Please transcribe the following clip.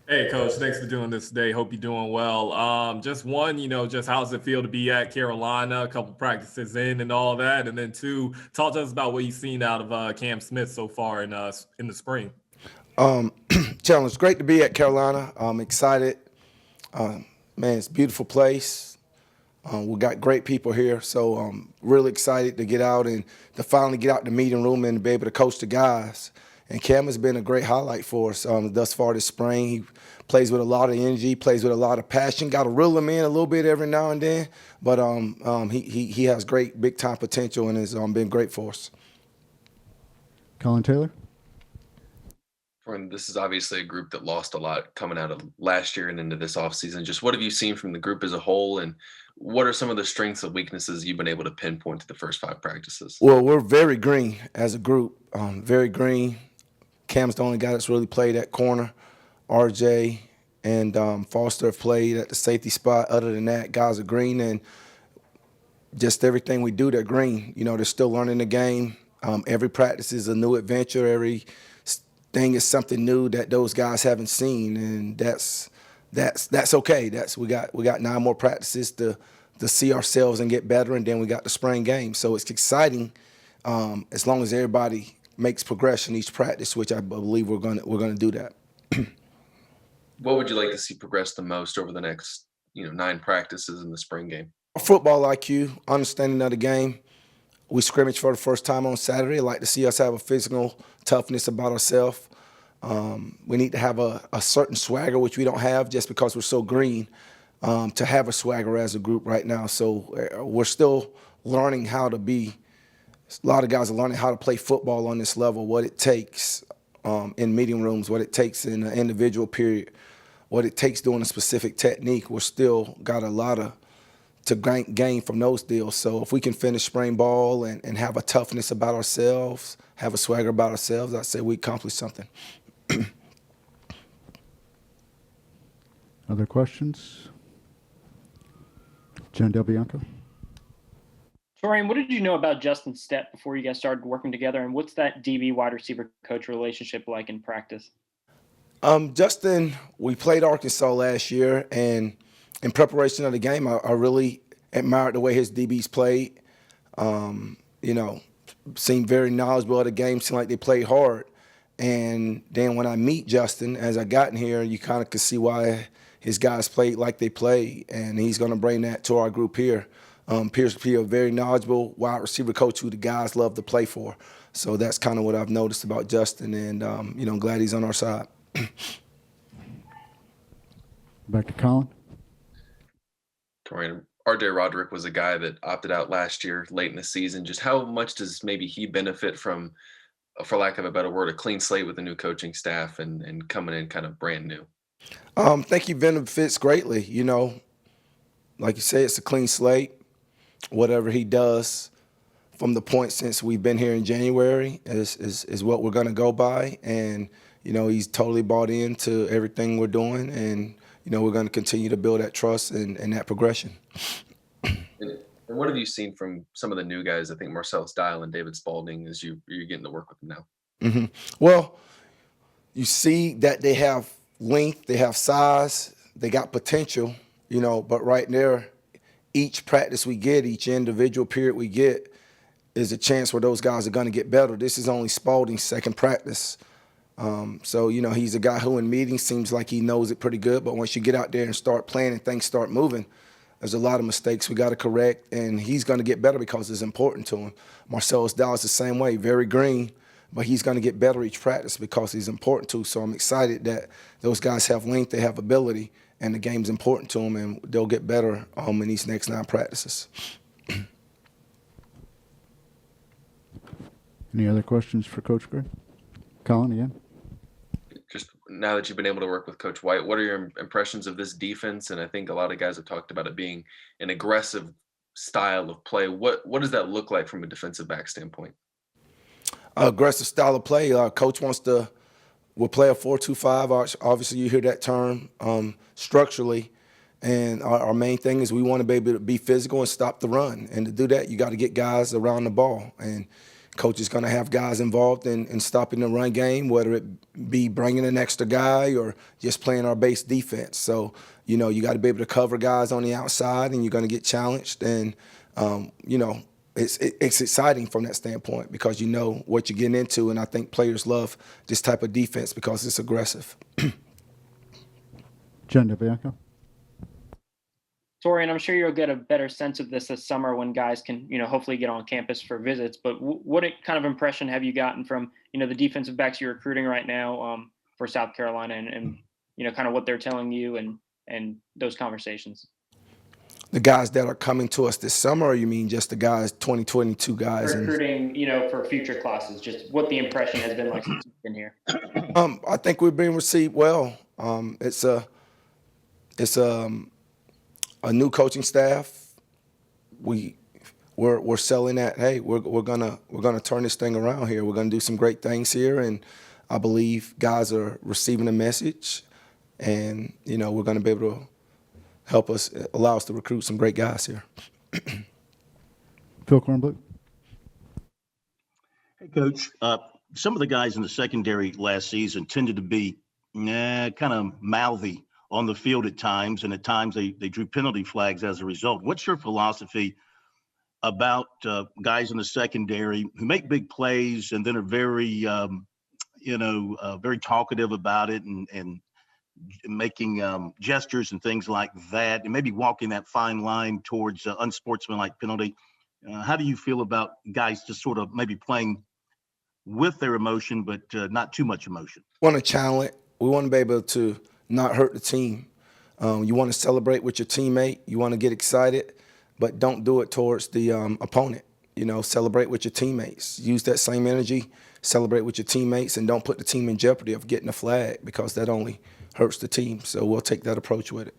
Hey, Coach. Thanks for doing this today. Hope you're doing well. Just one, just how's it feel to be at Carolina, a couple practices in and all that, and then two, talk to us about what you've seen out of Cam Smith so far in the spring. Um, Challenge. Great to be at Carolina. I'm excited. Man, it's a beautiful place. We got great people here, so I'm really excited to get out and to finally get out the meeting room and be able to coach the guys. And Cam has been a great highlight for us thus far this spring. He plays with a lot of energy, plays with a lot of passion. Got to reel him in a little bit every now and then, but he has great big time potential and has been great for us. Colin Taylor. And this is obviously a group that lost a lot coming out of last year and into this offseason. Just what have you seen from the group as a whole, and what are some of the strengths and weaknesses you've been able to pinpoint to the first five practices? Well, we're very green as a group, very green. Cam's the only guy that's really played at corner. RJ and Foster have played at the safety spot. Other than that, guys are green, and just everything we do, they're green. They're still learning the game. Every practice is a new adventure. Every thing is something new that those guys haven't seen, and that's okay. We got 9 more practices to see ourselves and get better, and then we got the spring game. So it's exciting as long as everybody makes progression each practice, which I believe we're gonna do that. What would you like to see progress the most over the next 9 practices in the spring game? Football IQ, understanding of the game. We scrimmage for the first time on Saturday. I'd like to see us have a physical toughness about ourselves. We need to have a certain swagger, which we don't have just because we're so green, to have a swagger as a group right now. So we're still learning how to be. A lot of guys are learning how to play football on this level, what it takes in meeting rooms, what it takes in an individual period, what it takes doing a specific technique. We're still got a lot to gain from those deals. So if we can finish spring ball and have a toughness about ourselves, have a swagger about ourselves, I'd say we accomplished something. Other questions? Jen Del Bianco. Torrian, what did you know about Justin Stepp before you guys started working together, and what's that DB wide receiver coach relationship like in practice? Justin, we played Arkansas last year, and in preparation of the game, I really admired the way his DBs played. Seemed very knowledgeable of the game, seemed like they played hard. And then when I meet Justin, as I got in here, you kind of could see why his guys played like they played, and he's going to bring that to our group here. Appears to be a very knowledgeable wide receiver coach who the guys love to play for. So that's kind of what I've noticed about Justin, and I'm glad he's on our side. Back to Colin. Torrian, RJ Roderick was a guy that opted out last year late in the season. Just how much does maybe he benefit from, for lack of a better word, a clean slate with a new coaching staff and coming in kind of brand new? I think he benefits greatly. Like you say, it's a clean slate. Whatever he does from the point since we've been here in January is what we're going to go by. And, he's totally bought into everything we're doing. And, we're going to continue to build that trust and that progression. And what have you seen from some of the new guys? I think Marcellus Dial and David Spalding as you're getting to work with them now. Mm-hmm. Well, you see that they have length, they have size, they got potential, but right there, each practice we get, each individual period we get is a chance where those guys are going to get better. This is only Spalding's second practice. So, he's a guy who in meetings seems like he knows it pretty good, but once you get out there and start playing and things start moving, there's a lot of mistakes we got to correct, and he's going to get better because it's important to him. Marcellus Dallas the same way, very green, but he's going to get better each practice because he's important to. So I'm excited that those guys have length, they have ability, and the game's important to them, and they'll get better in these next 9 practices. Any other questions for Coach Gray? Colin, again. Just now that you've been able to work with Coach White, what are your impressions of this defense? And I think a lot of guys have talked about it being an aggressive style of play. What does that look like from a defensive back standpoint? Aggressive style of play. Coach we'll play a 4-2-5. Obviously, you hear that term structurally. And our main thing is we want to be able to be physical and stop the run. And to do that, you got to get guys around the ball. And Coach is going to have guys involved in stopping the run game, whether it be bringing an extra guy or just playing our base defense. So, you got to be able to cover guys on the outside, and you're going to get challenged. And, it's exciting from that standpoint because you know what you're getting into, and I think players love this type of defense because it's aggressive. Jen DeBianco. Torrian, I'm sure you'll get a better sense of this summer when guys can, hopefully get on campus for visits. But what kind of impression have you gotten from, the defensive backs you're recruiting right now for South Carolina and kind of what they're telling you and those conversations? The guys that are coming to us this summer, or you mean just the guys, 2022 guys? Recruiting, for future classes, just what the impression has been like since you've been here. I think we've been received well. It's a new coaching staff. We're selling that. Hey, we're gonna turn this thing around here. We're gonna do some great things here, and I believe guys are receiving the message, and we're gonna be able to allow us to recruit some great guys here. Phil Kornbluth. Hey, Coach. Some of the guys in the secondary last season tended to be kind of mouthy on the field at times, and at times they drew penalty flags as a result. What's your philosophy about guys in the secondary who make big plays and then are very, very talkative about it and making gestures and things like that, and maybe walking that fine line towards unsportsmanlike penalty? How do you feel about guys just sort of maybe playing with their emotion, but not too much emotion? We want to challenge. We want to be able to not hurt the team. You want to celebrate with your teammate. You want to get excited, but don't do it towards the opponent. Celebrate with your teammates. Use that same energy, celebrate with your teammates, and don't put the team in jeopardy of getting a flag because that only hurts the team. So we'll take that approach with it.